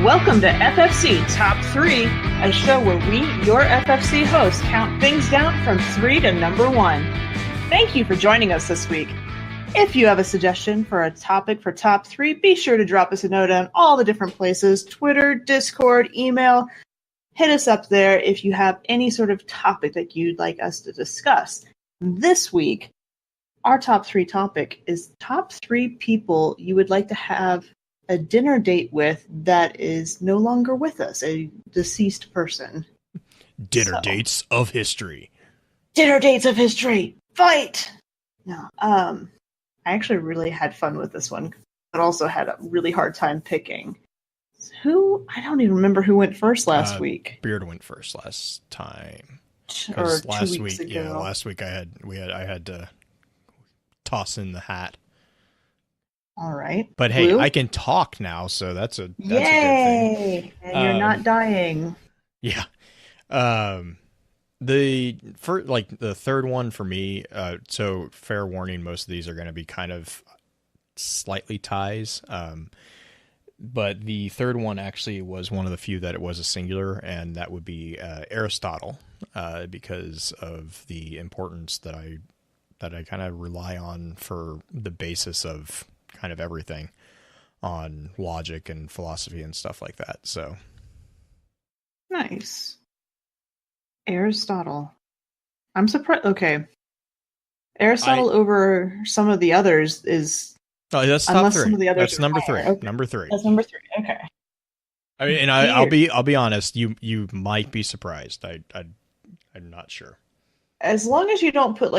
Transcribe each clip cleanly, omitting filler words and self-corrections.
Welcome to FFC Top 3, a show where we, your FFC hosts, count things down from 3 to number 1. Thank you for joining us this week. If you have a suggestion for a topic for Top 3, be sure to drop us a note on all the different places, Twitter, Discord, email. Hit us up there if you have any sort of topic that you'd like us to discuss. This week, our Top 3 topic is Top 3 people you would like to have a dinner date with that is no longer with us, a deceased person. Dinner dates of history. Dinner dates of history. Fight! No, I actually really had fun with this one, but also had a really hard time picking. I don't even remember who went first last week. Beard went first last time. Or last 2 weeks ago. Yeah, last week I had to toss in the hat. All right. But hey, I can talk now, so that's a good thing. And you're not dying. Yeah. The third one for me, so fair warning, most of these are going to be kind of slightly ties. But the third one actually was one of the few that it was a singular, and that would be Aristotle, because of the importance that I kind of rely on for the basis of kind of everything on logic and philosophy and stuff like that. So nice. Aristotle. I'm surprised. Okay. Aristotle over some of the others is. Oh, that's top 3. That's number 3. Okay. Number 3. That's number 3. Okay. I mean, and I'll be honest. You might be surprised. I'm not sure. As long as you don't put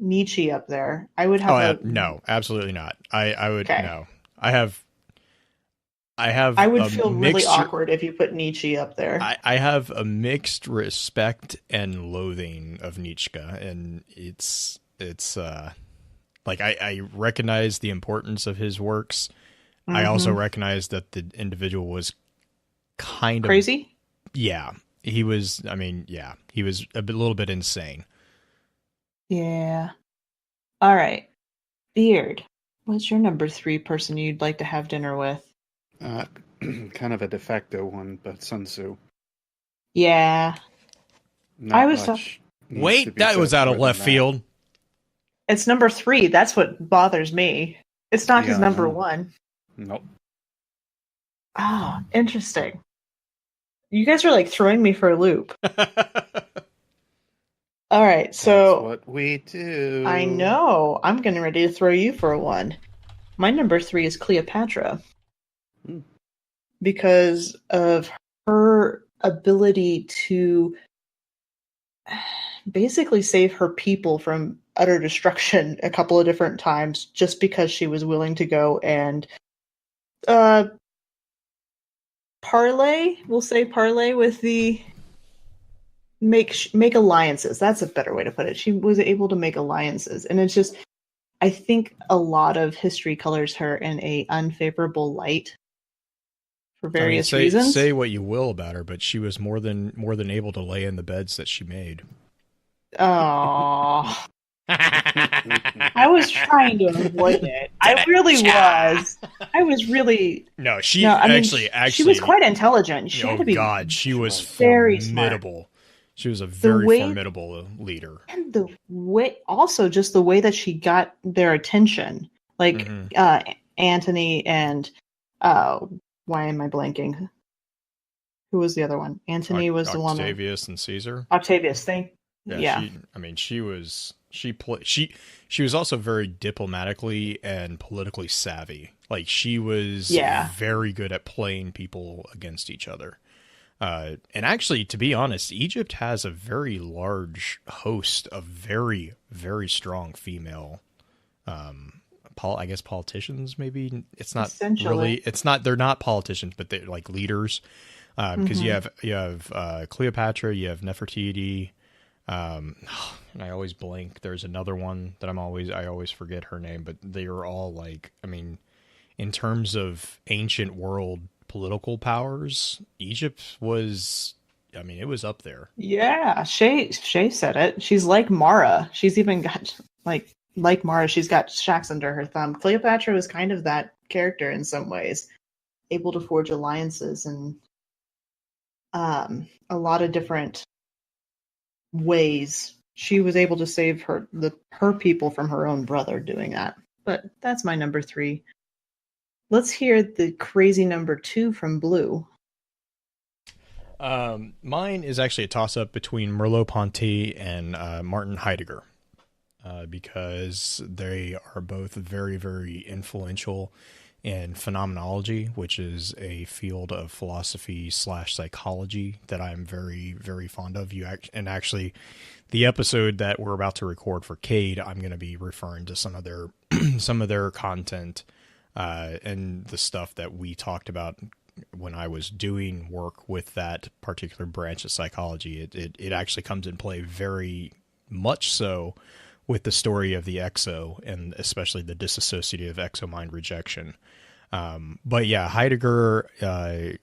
Nietzsche up there, I would have. No, absolutely not. I would no. I would feel really awkward if you put Nietzsche up there. I have a mixed respect and loathing of Nietzsche, and it's like I recognize the importance of his works. Mm-hmm. I also recognize that the individual was kind of crazy. Yeah, he was. I mean, yeah, he was a little bit insane. Yeah. All right. Beard, what's your number 3 person you'd like to have dinner with? Kind of a de facto one, but Sun Tzu. Yeah. Wait, that was out of left field. It's number 3. That's what bothers me. It's not his number 1. Nope. Oh, interesting. You guys are throwing me for a loop. All right, so that's what we do. I know. I'm getting ready to throw you for a one. My number 3 is Cleopatra. Because of her ability to basically save her people from utter destruction a couple of different times, just because she was willing to go and parlay with the make alliances. That's a better way to put it. She was able to make alliances, and it's just, I think a lot of history colors her in a unfavorable light for various reasons. Say what you will about her, but she was more than able to lay in the beds that she made. Oh, I was trying to avoid it. I really was. I was really. No, she actually, she was quite intelligent. She had to be. God, she was very formidable. Smart. She was a very formidable leader. And the way that she got their attention, Antony and why am I blanking? Who was the other one? Antony was the one. Octavius and Caesar. Octavius, yeah. She was also very diplomatically and politically savvy. Like, she was very good at playing people against each other. And actually, to be honest, Egypt has a very large host of very, very strong female, I guess politicians. Maybe it's not really. It's not. They're not politicians, but they're like leaders. Because you have Cleopatra, you have Nefertiti. And I always blank. There's another one that I always forget her name, but they are all in terms of ancient world political powers, Egypt was, it was up there. Yeah, Shay said it. She's like Mara. She's even got like Mara. She's got shacks under her thumb. Cleopatra was kind of that character in some ways. able to forge alliances and a lot of different ways. She was able to save her people from her own brother doing that. But that's my number 3. Let's hear the crazy number 2 from Blue. Mine is actually a toss-up between Merleau-Ponty and Martin Heidegger, because they are both very, very influential in phenomenology, which is a field of philosophy / psychology that I'm very, very fond of. And actually, the episode that we're about to record for Cade, I'm going to be referring to some of their some of their content and the stuff that we talked about when I was doing work with that particular branch of psychology. It actually comes in play very much so with the story of the exo, and especially the dissociative exo-mind rejection. But yeah, Heidegger,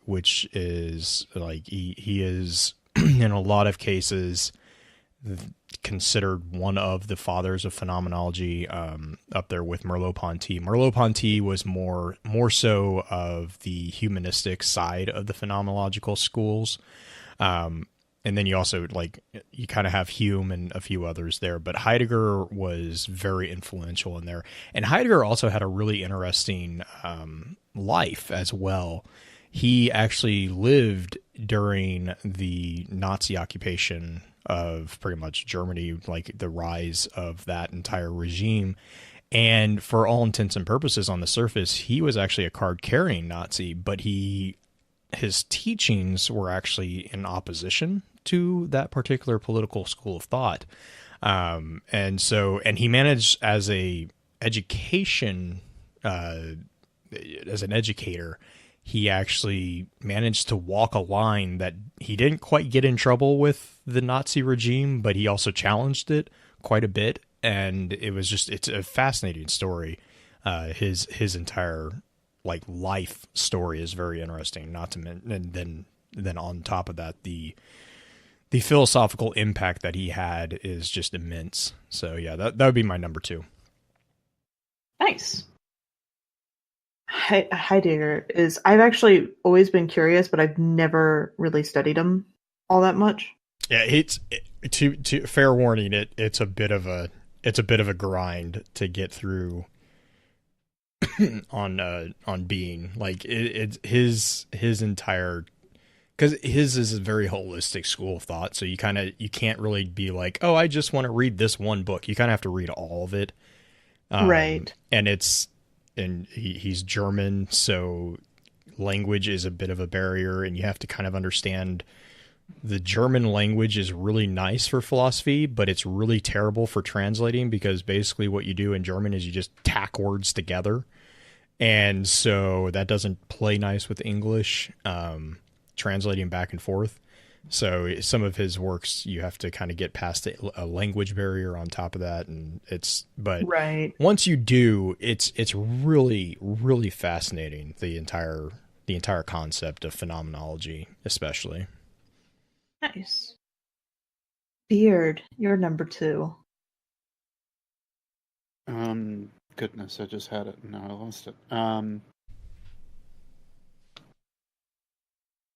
which is like, he is in a lot of cases considered one of the fathers of phenomenology, up there with Merleau-Ponty. Merleau-Ponty was more so of the humanistic side of the phenomenological schools. And then you also, like, you kind of have Hume and a few others there, but Heidegger was very influential in there. And Heidegger also had a really interesting life as well. He actually lived during the Nazi occupation of pretty much Germany, like the rise of that entire regime. And for all intents and purposes, on the surface, he was actually a card-carrying Nazi, but his teachings were actually in opposition to that particular political school of thought. And he managed as an educator, he actually managed to walk a line that he didn't quite get in trouble with the Nazi regime, but he also challenged it quite a bit. And it's a fascinating story. His entire like life story is very interesting. Not to mention, and then on top of that, the philosophical impact that he had is just immense. So yeah, that would be my number 2. Nice. Heidegger is, I've actually always been curious, but I've never really studied him all that much. Yeah, to fair warning, it's a bit of a grind to get through on being like his entire, because his is a very holistic school of thought. So you can't really be like, oh, I just want to read this one book. You kind of have to read all of it, right? And he's German, so language is a bit of a barrier, and you have to kind of understand the German language is really nice for philosophy, but it's really terrible for translating, because basically what you do in German is you just tack words together. And so that doesn't play nice with English, translating back and forth. So some of his works, you have to kind of get past a language barrier on top of that. But right. Once you do, it's really, really fascinating. The entire concept of phenomenology, especially. Nice. Beard, you're number 2. Goodness, I just had it and now I lost it.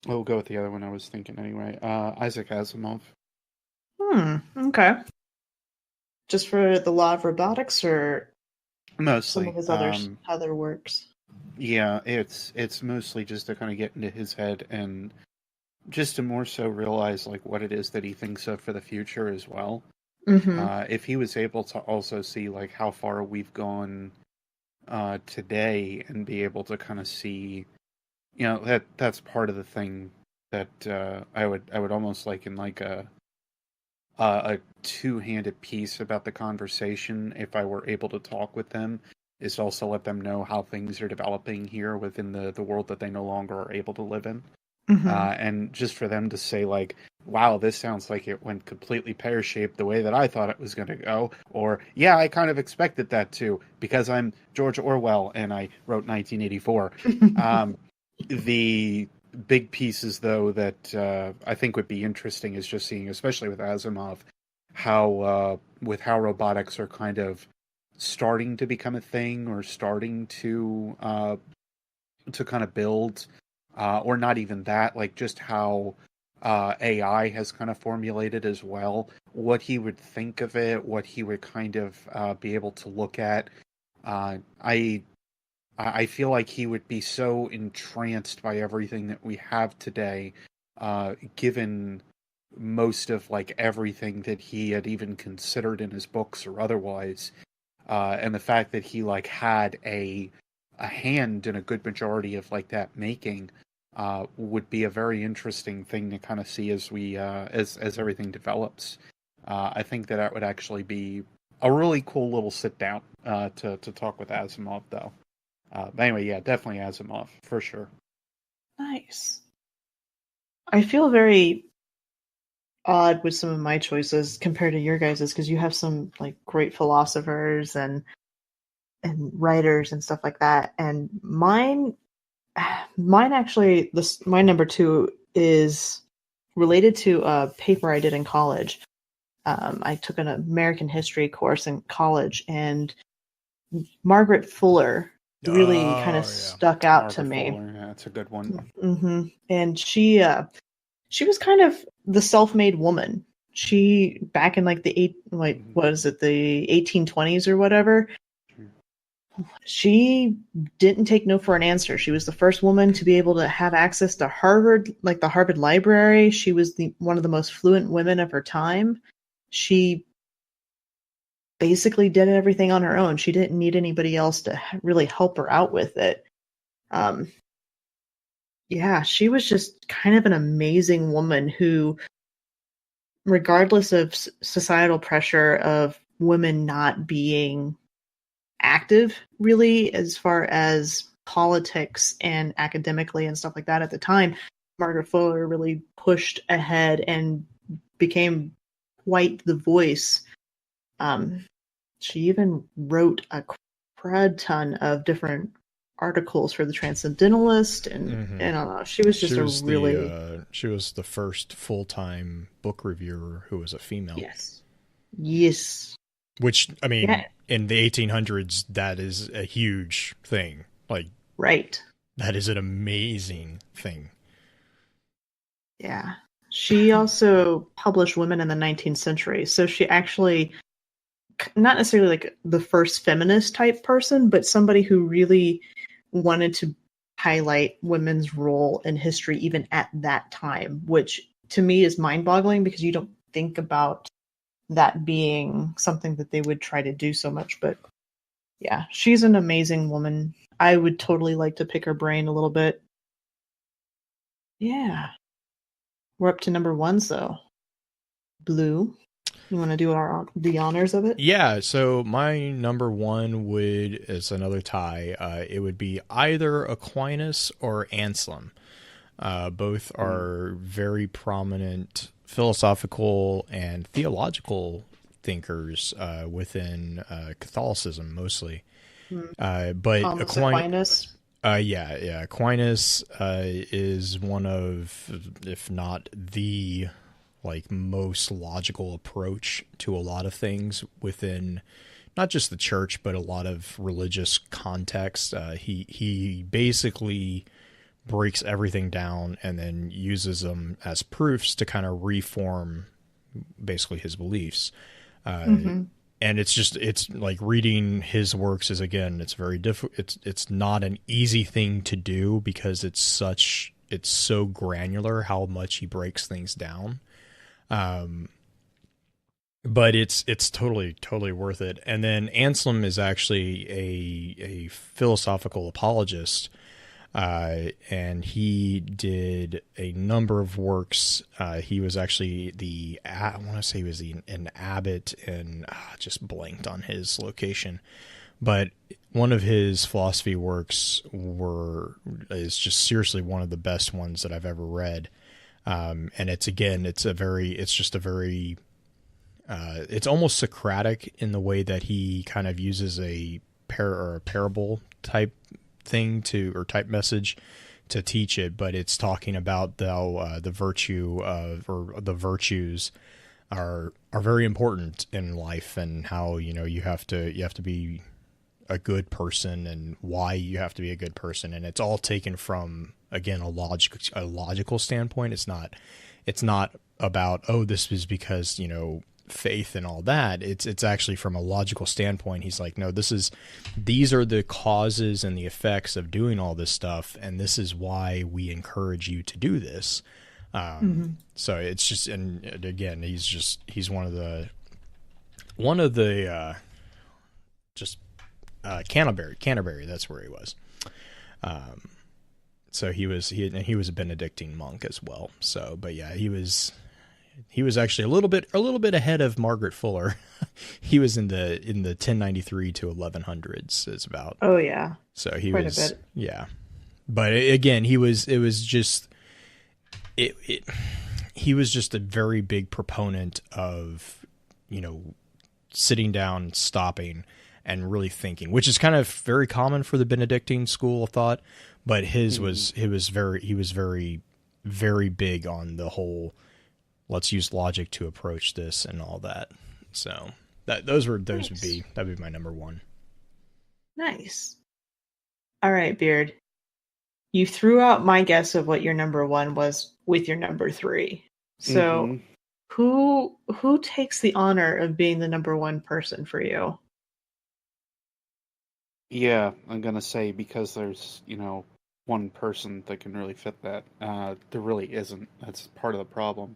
We'll go with the other one I was thinking anyway. Isaac Asimov. Okay. Just for the law of robotics, or mostly some of his other works? Yeah, it's mostly just to kind of get into his head and just to more so realize like what it is that he thinks of for the future as well. Mm-hmm. If he was able to also see like how far we've gone today and be able to kind of see, that's part of the thing that I would almost like in like a two-handed piece about the conversation, if I were able to talk with them, is also let them know how things are developing here within the world that they no longer are able to live in. Mm-hmm. And just for them to say like, wow, this sounds like it went completely pear-shaped the way that I thought it was going to go. Or, yeah, I kind of expected that too, because I'm George Orwell and I wrote 1984. The big pieces, though, that I think would be interesting is just seeing, especially with Asimov, how robotics are kind of starting to become a thing or starting to to kind of build, or not even that, like just how AI has kind of formulated as well, what he would think of it, what he would kind of be able to look at. I feel like he would be so entranced by everything that we have today, given most of like everything that he had even considered in his books or otherwise, and the fact that he like had a hand in a good majority of like that making, would be a very interesting thing to kind of see as we as everything develops. I think that would actually be a really cool little sit down to talk with Asimov though. But anyway, yeah, definitely Asimov for sure. Nice. I feel very odd with some of my choices compared to your guys's, because you have some like great philosophers and writers and stuff like that, and mine actually, my number 2 is related to a paper I did in college. I took an American history course in college, and Margaret Fuller really kind of stuck out Margaret to me. Fuller, yeah, that's a good one. Mm-hmm. And she was kind of the self-made woman. She, back in like the 1820s or whatever, she didn't take no for an answer. She was the first woman to be able to have access to Harvard, like the Harvard Library. She was one of the most fluent women of her time. She basically did everything on her own. She didn't need anybody else to really help her out with it. Yeah, she was just kind of an amazing woman who, regardless of societal pressure of women not being active really as far as politics and academically and stuff like that at the time, Margaret Fuller really pushed ahead and became quite the voice. She even wrote a crud ton of different articles for the Transcendentalist, and I don't know. She was just she was the first full-time book reviewer who was a female. Yes. Which, I mean, in the 1800s, that is a huge thing. Like, right. That is an amazing thing. Yeah. She also published women in the 19th century. So she actually, not necessarily like the first feminist type person, but somebody who really wanted to highlight women's role in history even at that time, which to me is mind-boggling because you don't think about that being something that they would try to do so much. But yeah, she's an amazing woman. I would totally like to pick her brain a little bit. Yeah. We're up to number 1, so Blue, you want to do the honors of it? Yeah, so my number 1 is another tie. It would be either Aquinas or Anselm. Both are very prominent philosophical and theological thinkers within Catholicism mostly. But Aquinas. Aquinas is one of, if not the like most logical approach to a lot of things within not just the church but a lot of religious context. He basically breaks everything down and then uses them as proofs to kind of reform basically his beliefs. And it's like reading his works is, again, it's very difficult. It's not an easy thing to do because it's so granular how much he breaks things down. But it's totally worth it. And then Anselm is actually a philosophical apologist. And he did a number of works. He was actually I want to say he was an abbot, and just blanked on his location. But one of his philosophy works is just seriously one of the best ones that I've ever read. And it's almost Socratic in the way that he kind of uses a parable type thing or type message to teach it, but it's talking about the virtue of, or the virtues are very important in life, and how you have to be a good person and why you have to be a good person, and it's all taken from, again, a logical standpoint. It's not about, oh, this is because, faith and all that. It's actually from a logical standpoint. He's like, no, these are the causes and the effects of doing all this stuff, and this is why we encourage you to do this. So it's just, and again, he's one of the Canterbury, that's where he was. So he was a Benedictine monk as well. So, but yeah, he was actually a little bit ahead of Margaret Fuller. He was in the 1093 to 1100s is about. Oh yeah. So he Quite was a bit. Yeah. But again, he was just a very big proponent of, sitting down, stopping, and really thinking, which is kind of very common for the Benedictine school of thought. But he was very, very big on the whole, let's use logic to approach this and all that. So that'd be my number one. Nice. All right, Beard. You threw out my guess of what your number one was with your number three. So who takes the honor of being the number one person for you? Yeah, I'm gonna say, because there's, one person that can really fit that. There really isn't. That's part of the problem.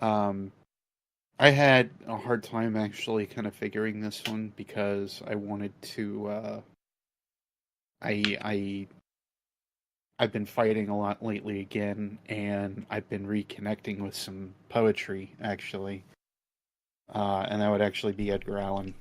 I had a hard time actually kind of figuring this one, because I wanted to. I've been fighting a lot lately again, and I've been reconnecting with some poetry actually, and that would actually be Edgar Allan.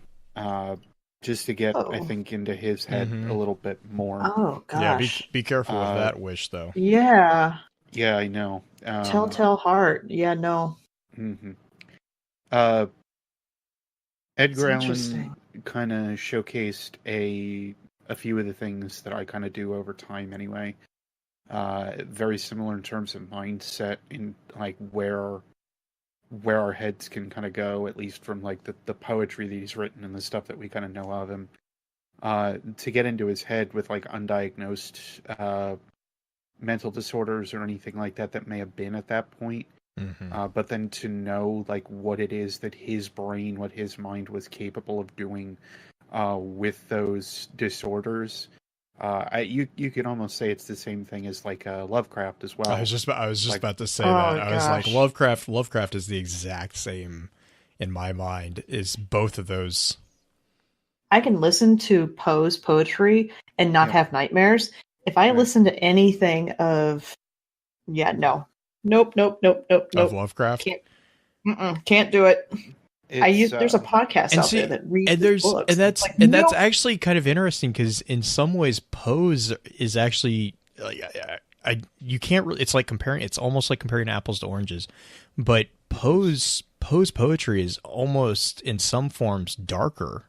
Just to get, I think, into his head a little bit more. Oh gosh! Yeah, be careful with that wish, though. Yeah. Yeah, I know. Telltale Heart. Yeah, no. Edgar Allan kind of showcased a few of the things that I kind of do over time, anyway. Very similar in terms of mindset, in like where our heads can kind of go, at least from like the poetry that he's written and the stuff that we kind of know of him. To get into his head with like undiagnosed mental disorders or anything like that may have been at that point. But then to know like what it is that his brain, what his mind was capable of doing with those disorders. You could almost say it's the same thing as like Lovecraft as well. I was just about to say that. I was like, Lovecraft is the exact same in my mind. Is both of those. I can listen to Poe's poetry and not have nightmares. If I listen to anything of, nope. Of Lovecraft, can't do it. There's a podcast out there that reads books. That's actually kind of interesting, because in some ways Poe's is actually you can't really. It's like comparing. It's almost like comparing apples to oranges, but Poe's poetry is almost in some forms darker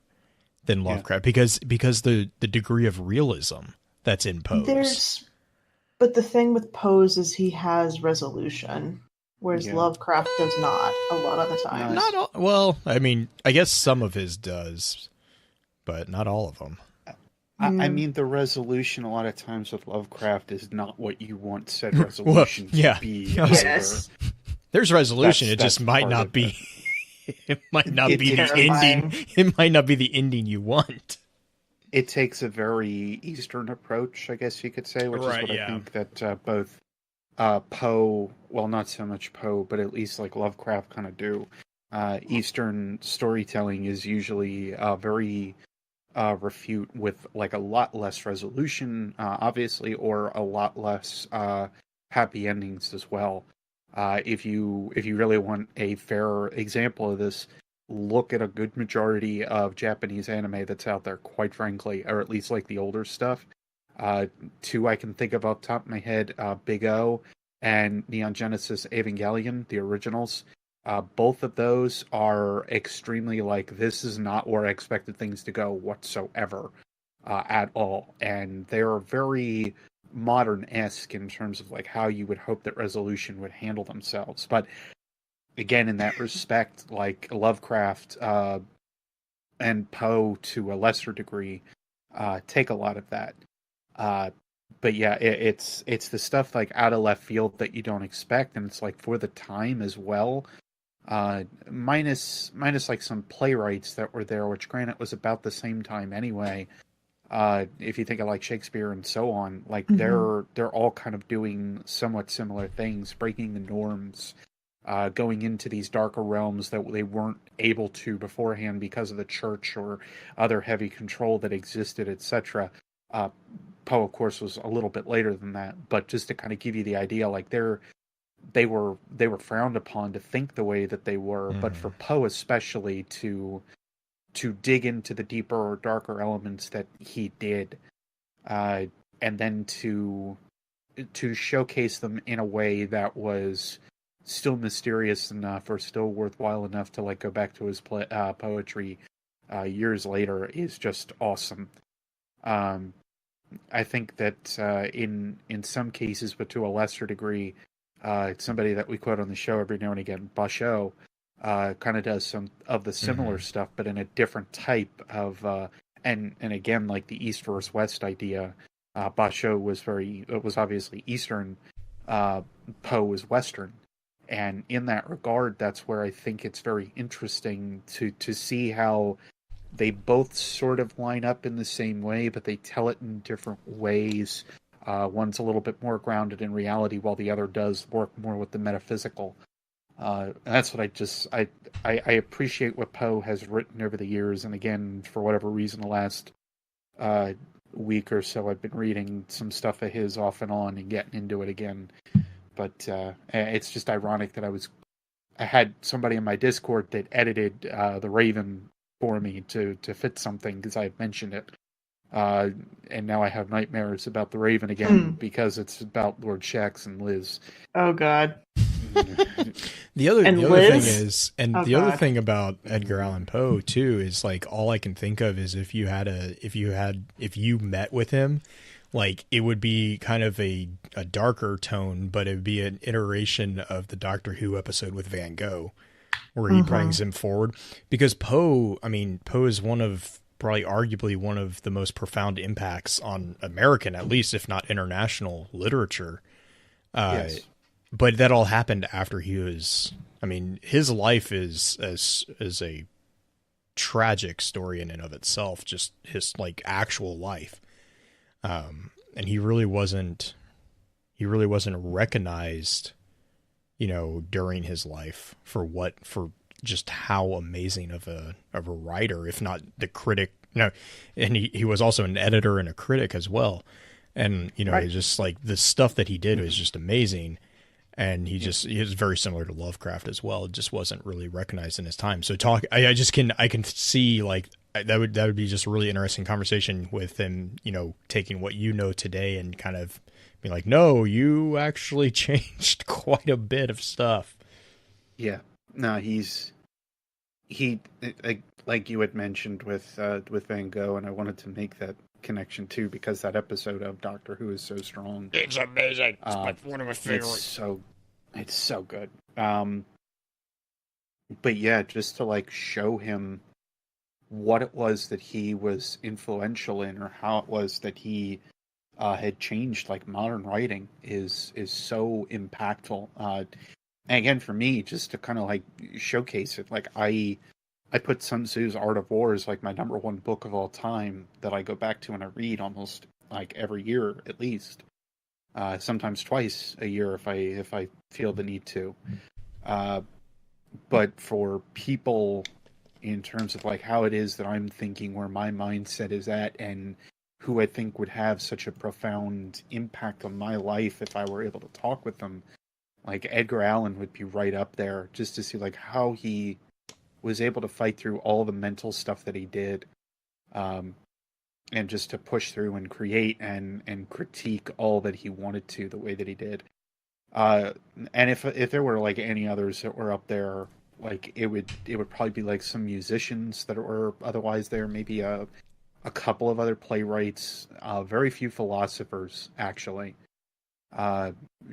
than Lovecraft, because the degree of realism that's in Poe's. But the thing with Poe's is he has resolution, whereas Lovecraft does not a lot of the time. Not all. Well, I mean, I guess some of his does, but not all of them. I mean, the resolution a lot of times with Lovecraft is not what you want said resolution to be. Yes. There's resolution. It just might not be. It might not be the ending. It might not be the ending you want. It takes a very Eastern approach, I guess you could say, which is what I think that both Poe, well, not so much Poe, but at least like Lovecraft kind of do. Eastern storytelling is usually very refute with like a lot less resolution, obviously, or a lot less happy endings as well. If you really want a fair example of this, look at a good majority of Japanese anime that's out there, quite frankly, or at least like the older stuff. Two I can think of off the top of my head, Big O and Neon Genesis Evangelion, the originals. Both of those are extremely like, this is not where I expected things to go whatsoever at all. And they're very modern-esque in terms of like how you would hope that resolution would handle themselves. But again, in that respect, like Lovecraft, Poe to a lesser degree take a lot of that. But yeah, it's the stuff like out of left field that you don't expect, and it's like for the time as well. Minus like some playwrights that were there, which granted was about the same time anyway. If you think of like Shakespeare and so on, like they're all kind of doing somewhat similar things, breaking the norms, going into these darker realms that they weren't able to beforehand because of the church or other heavy control that existed, etc. Poe, of course, was a little bit later than that, but just to kind of give you the idea, like they were frowned upon to think the way that they were, but for Poe especially to dig into the deeper or darker elements that he did, and then to showcase them in a way that was still mysterious enough or still worthwhile enough to like go back to his poetry years later is just awesome. I think that in some cases, but to a lesser degree, somebody that we quote on the show every now and again, Basho, kind of does some of the similar stuff, but in a different type of and again, like the East versus West idea. Basho was obviously Eastern, Poe was Western, and in that regard, that's where I think it's very interesting to see how they both sort of line up in the same way, but they tell it in different ways. One's a little bit more grounded in reality, while the other does work more with the metaphysical. That's what I appreciate what Poe has written over the years. And again, for whatever reason, the last week or so, I've been reading some stuff of his off and on and getting into it again. But it's just ironic that I had somebody in my Discord that edited The Raven for me to fit something because I had mentioned it. And now I have nightmares about The Raven again because it's about Lord Shax and Liz. Oh God. The other thing is, and the other thing about Edgar Allan Poe too is like all I can think of is if you met with him, like it would be kind of a darker tone, but it would be an iteration of the Doctor Who episode with Van Gogh, where he brings him forward. Because Poe is probably arguably one of the most profound impacts on American, at least if not international literature. Yes. But that all happened after his life is a tragic story in and of itself, just his like actual life. And he really wasn't recognized, during his life for just how amazing of a writer, if not the critic. And he was also an editor and a critic as well. And, right. Just like the stuff that he did was just amazing. And he is very similar to Lovecraft as well. It just wasn't really recognized in his time. So I can see like that would be just a really interesting conversation with him, taking what today and kind of being like, no, you actually changed quite a bit of stuff. Yeah, no, he like you had mentioned with Van Gogh, and I wanted to make that connection too because that episode of Doctor Who is so strong. It's amazing. It's one of my favorites. It's so good. But yeah, just to like show him what it was that he was influential in, or how it was that he had changed like modern writing is so impactful. And again, for me, just to kind of like showcase it, like I put Sun Tzu's Art of War as like my number one book of all time that I go back to and I read almost like every year at least. Sometimes twice a year if I feel the need to. But for people in terms of like how it is that I'm thinking, where my mindset is at, and who I think would have such a profound impact on my life if I were able to talk with them, like Edgar Allan would be right up there, just to see like how he was able to fight through all the mental stuff that he did, and just to push through and create and critique all that he wanted to the way that he did. And if there were like any others that were up there, like it would probably be like some musicians that were otherwise there, maybe a couple of other playwrights, very few philosophers actually,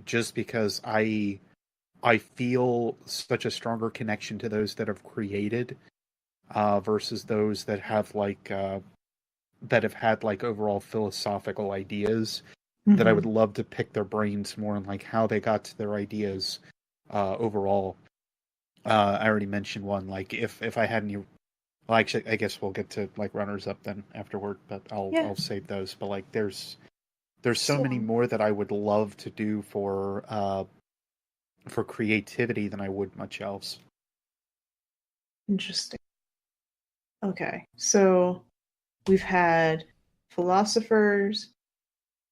just because I feel such a stronger connection to those that have created versus those that have that have had like overall philosophical ideas. That I would love to pick their brains more on like how they got to their ideas overall. I already mentioned one. Like if I had any, well, actually, I guess we'll get to like runners up then afterward. But I'll save those. But like there's so many more that I would love to do for creativity than I would much else. Interesting. Okay, so we've had philosophers,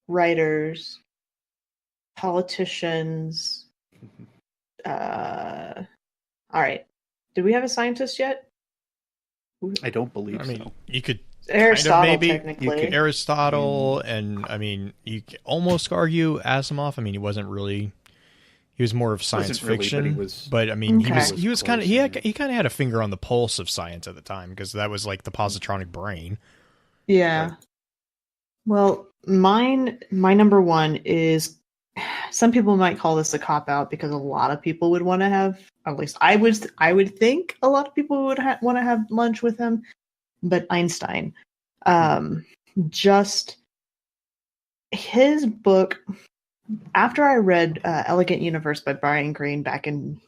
writers, politicians. All right. Did we have a scientist yet? I don't believe so. You could Aristotle, kind of maybe, technically. Aristotle, and I mean, you could almost argue Asimov. I mean, he wasn't really. He was more of science fiction, but I mean, he was kind of he kind of had a finger on the pulse of science at the time because that was like the positronic brain. Yeah. Right. Well, my number one is, some people might call this a cop out because a lot of people would want to have, at least I would think a lot of people would want to have lunch with him, but Einstein, just his book. After I read Elegant Universe by Brian Greene back in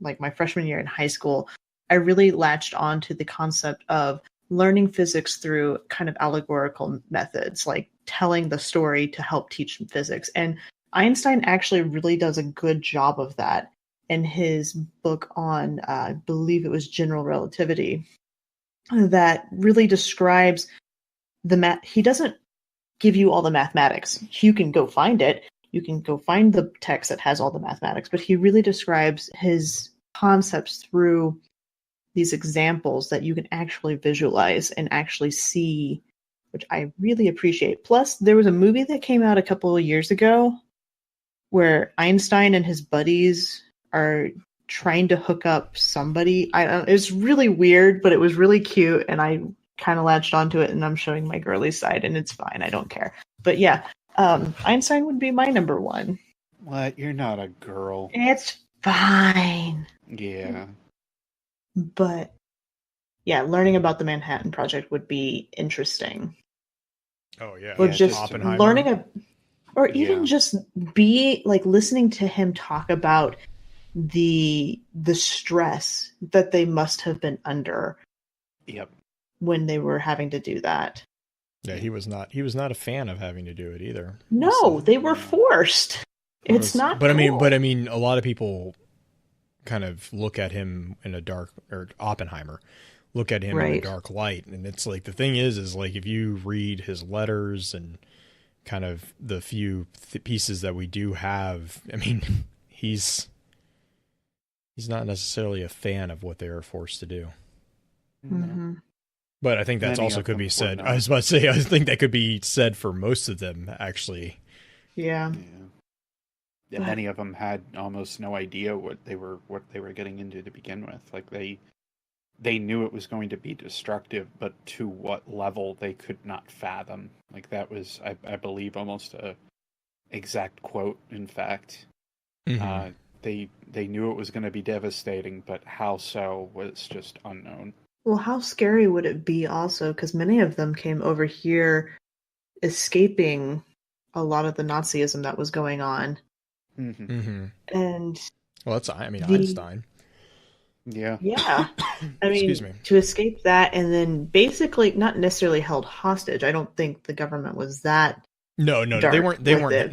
like my freshman year in high school, I really latched on to the concept of learning physics through kind of allegorical methods, like telling the story to help teach physics. And Einstein actually really does a good job of that in his book on, I believe it was general relativity, that really describes the math. He doesn't give you all the mathematics. You can go find it. You can go find the text that has all the mathematics, but he really describes his concepts through these examples that you can actually visualize and actually see, which I really appreciate. Plus, there was a movie that came out a couple of years ago where Einstein and his buddies are trying to hook up somebody. It's really weird, but it was really cute, and I kind of latched onto it, and I'm showing my girly side, and it's fine. I don't care. But yeah, Einstein would be my number one. What? You're not a girl. It's fine. Yeah. But yeah, learning about the Manhattan Project would be interesting. Oh yeah. Or just learning or even just be like listening to him talk about the stress that they must have been under. Yep. When they were having to do that. Yeah, he was not a fan of having to do it either. No, they were forced. It's not But cool. I mean a lot of people kind of look at him in a dark, or Oppenheimer look at him in a dark light, and it's like, the thing is like, if you read his letters and kind of the few pieces that we do have, I mean, he's not necessarily a fan of what they are forced to do. Mm-hmm. But I think that's also could be said. I was about to say, I think that could be said for most of them, actually. Yeah. Many of them had almost no idea what they were getting into to begin with. Like they knew it was going to be destructive, but to what level they could not fathom. Like that was, I believe, almost a exact quote. In fact, they knew it was going to be devastating, but how so was just unknown. Well, how scary would it be also? Because many of them came over here escaping a lot of the Nazism that was going on. And well, that's, I mean, Einstein. Yeah. I mean, to escape that, and then basically not necessarily held hostage. I don't think the government was that. No, they weren't.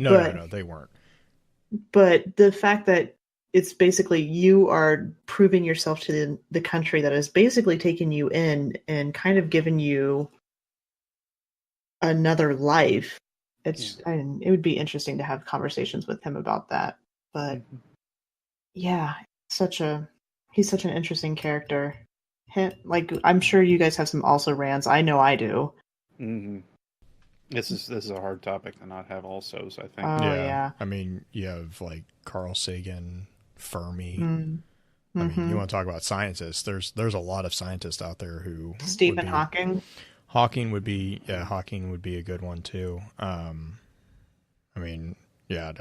No, they weren't. But the fact that it's basically you are proving yourself to the country that has basically taken you in and kind of given you another life. It would be interesting to have conversations with him about that. But yeah, he's such an interesting character. Like, I'm sure you guys have some also rants. I know I do. Mm-hmm. This is a hard topic to not have alsos, I think. Yeah. I mean, you have like Carl Sagan, Fermi. I mean, you want to talk about scientists? There's a lot of scientists out there who Stephen Hawking. Hawking would be a good one too. I mean, yeah.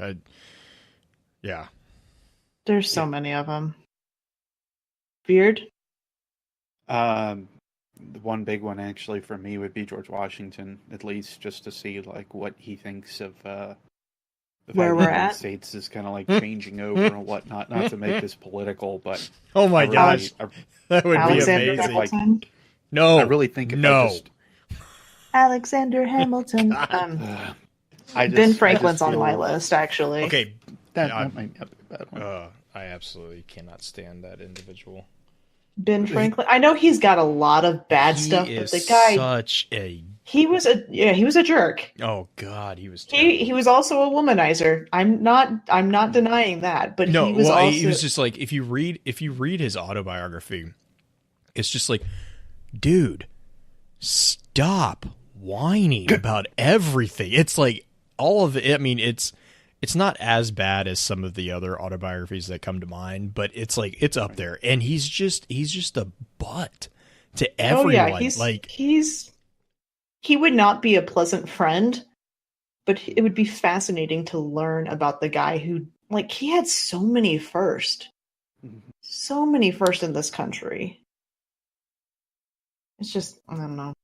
There's so many of them. Beard. the one big one actually for me would be George Washington, at least just to see like what he thinks of where we're the United at. States is kind of like changing over and whatnot. Not to make this political, but oh my gosh, that would Alexander be amazing. Hamilton. No, I really think if I just Alexander Hamilton. Ben Franklin's on my list, actually. Okay, that might not be a bad one. I absolutely cannot stand that individual. Ben Franklin. I know he's got a lot of bad stuff, but the guy he was a jerk. Oh God, he was terrible. He was also a womanizer. I'm not denying that, but no, he was he was just like if you read his autobiography, it's just like, dude, stop whining about everything. It's like all of it. I mean, it's not as bad as some of the other autobiographies that come to mind, but it's like it's up there. And he's just a butt to everyone. Oh yeah, he would not be a pleasant friend, but it would be fascinating to learn about the guy who, like, he had so many first in this country. It's just, I don't know.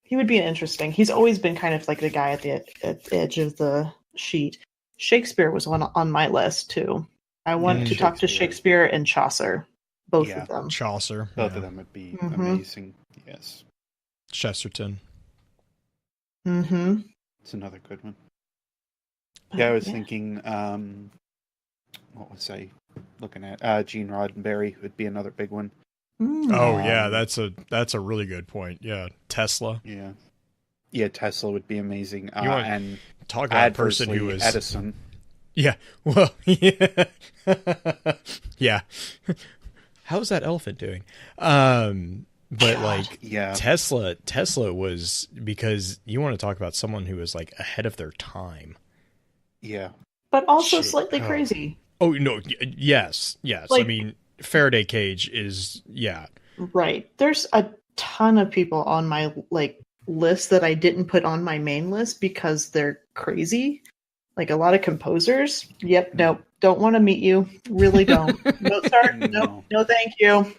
He would be interesting. He's always been kind of like the guy at the edge of the sheet. Shakespeare was one on my list too. I want to talk to Shakespeare and Chaucer, both of them. Chaucer, both of them would be amazing. Yes, Chesterton. Mm-hmm. It's another good one. Yeah, I was thinking. What was I looking at? Gene Roddenberry would be another big one. Oh yeah, that's a really good point. Yeah, Tesla. Yeah, Tesla would be amazing. And talk about a person who was Edison. Yeah, well, yeah, yeah. How's that elephant doing? But like, Tesla was, because you want to talk about someone who was like ahead of their time. Yeah, but also slightly crazy. Oh no, yes. Like, I mean, Faraday cage is right. There's a ton of people on my list that I didn't put on my main list because they're crazy. Like a lot of composers. Yep, nope. Don't want to meet you. Really don't. Mozart, nope. No, thank you.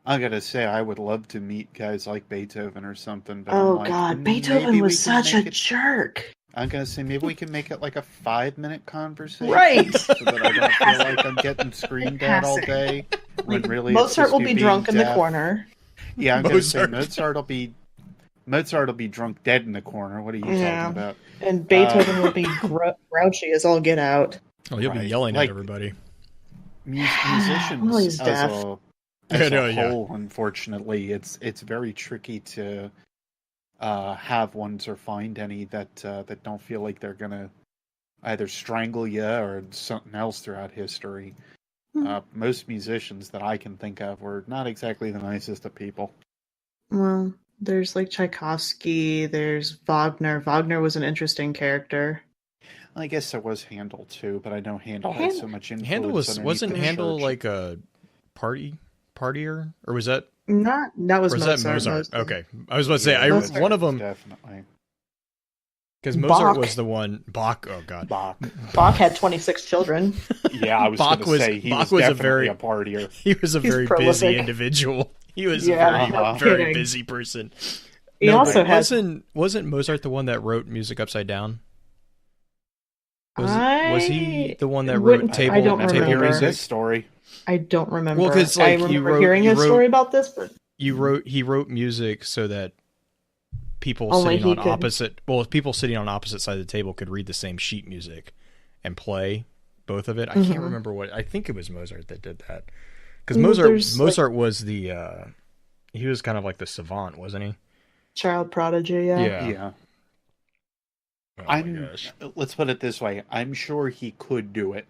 I gotta say, I would love to meet guys like Beethoven or something. But God, Beethoven was such a jerk. I'm gonna say maybe we can make it like a 5-minute conversation, right? So that I don't feel like I'm getting screamed at all day. When really, Mozart will be drunk in the corner. Yeah, I'm gonna say Mozart will be drunk dead in the corner. What are you talking about? And Beethoven will be grouchy as all get out. Oh, he'll be yelling at everybody. Musicians as a whole, unfortunately, it's very tricky to have ones or find any that don't feel like they're gonna either strangle you or something else throughout history. Most musicians that I can think of were not exactly the nicest of people. Well, there's like Tchaikovsky, there's Wagner. Wagner was an interesting character. I guess there was Handel too, but I know Handel had so much influence. Wasn't Handel like a partier, or was that not? That was Mozart. Okay, I was about to say one of them definitely, because Mozart was the one. Bach. Oh God, Bach had 26 children. Yeah, I was going to say he was definitely a partier. He was a very busy individual. He was a very busy person. He also wasn't Mozart the one that wrote music upside down? Was he the one that wrote table? I don't remember this story. I don't remember. Well, because I remember hearing a story about this, but he wrote music so that people sitting on opposite sides of the table could read the same sheet music and play both of it. I can't remember what. I think it was Mozart that did that. Because Mozart was he was kind of like the savant, wasn't he? Child prodigy, yeah. Oh let's put it this way. I'm sure he could do it.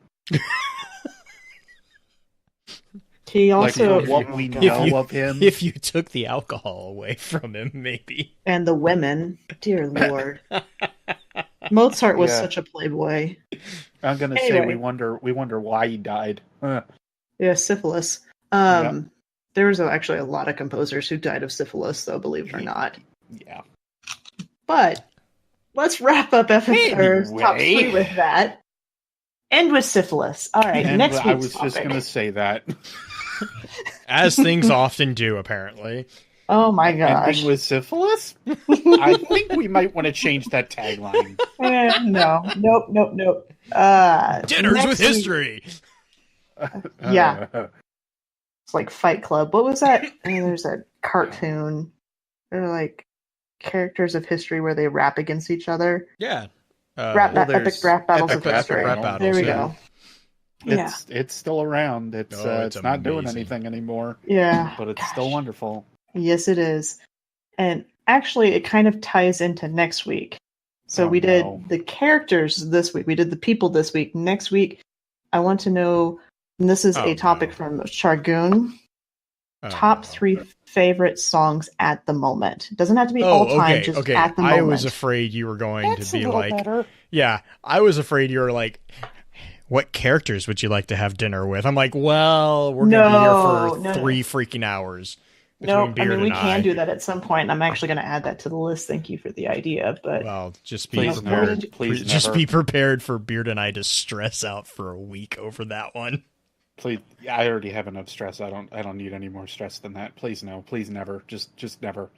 He also, like what we know of him. If you took the alcohol away from him, maybe. And the women, dear Lord. Mozart was such a playboy. I'm gonna say we wonder why he died. Yeah, syphilis. There was actually a lot of composers who died of syphilis, though, believe it or not. Yeah. But let's wrap up top 3 with that. End with syphilis. All right, next week's I was topic. just going to say that. As things often do, apparently. Oh my gosh. Ending with syphilis? I think we might want to change that tagline. No. Nope. Dinners with history. Yeah. It's like Fight Club. What was that? There's a cartoon. They're like characters of history where they rap against each other. Yeah. Epic rap battles of history. Rap battles, there we go. It's still around. It's not doing anything anymore. Yeah. But it's still wonderful. Yes, it is. And actually, it kind of ties into next week. So we did the characters this week. We did the people this week. Next week, I want to know, and this is a topic from Chargoon, top 3 favorite songs at the moment. It doesn't have to be all time, just at the moment. I was afraid you were going to be like, better. Yeah, I was afraid you were like, what characters would you like to have dinner with? I'm like, well, we're going to be here for 3 freaking hours. No, I mean, we can do that at some point. And I'm actually going to add that to the list. Thank you for the idea. But well, just be prepared. Just be prepared for Beard and I to stress out for a week over that one. Please, I already have enough stress. I don't need any more stress than that. Please no. Please never. Just never.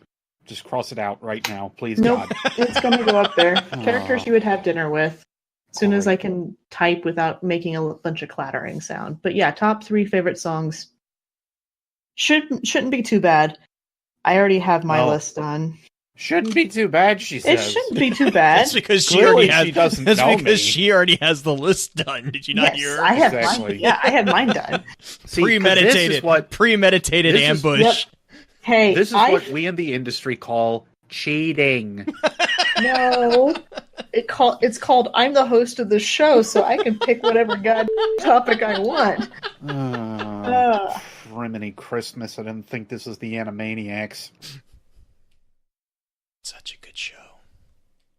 Just cross it out right now. Please, God. It's going to go up there. Characters you would have dinner with. As soon as I can type without making a bunch of clattering sound. But yeah, top 3 favorite songs. Shouldn't be too bad. I already have my list done. Shouldn't be too bad, she says. It shouldn't be too bad. That's because she already has the list done. Did you not hear her? I have mine. Yeah, I have mine done. See, premeditated ambush. Hey, this is what we in the industry call cheating. No. It's called I'm the host of the show, so I can pick whatever god topic I want. Criminy Christmas, I didn't think this was the Animaniacs. Such a good show.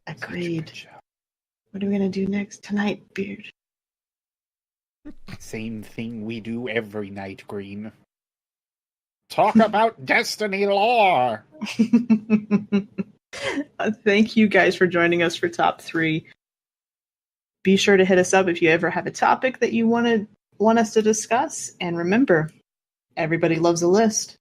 Agreed. What are we going to do next tonight, Beard? Same thing we do every night, Green. Talk about destiny lore! Thank you guys for joining us for top 3. Be sure to hit us up if you ever have a topic that you want us to discuss. And remember, everybody loves a list.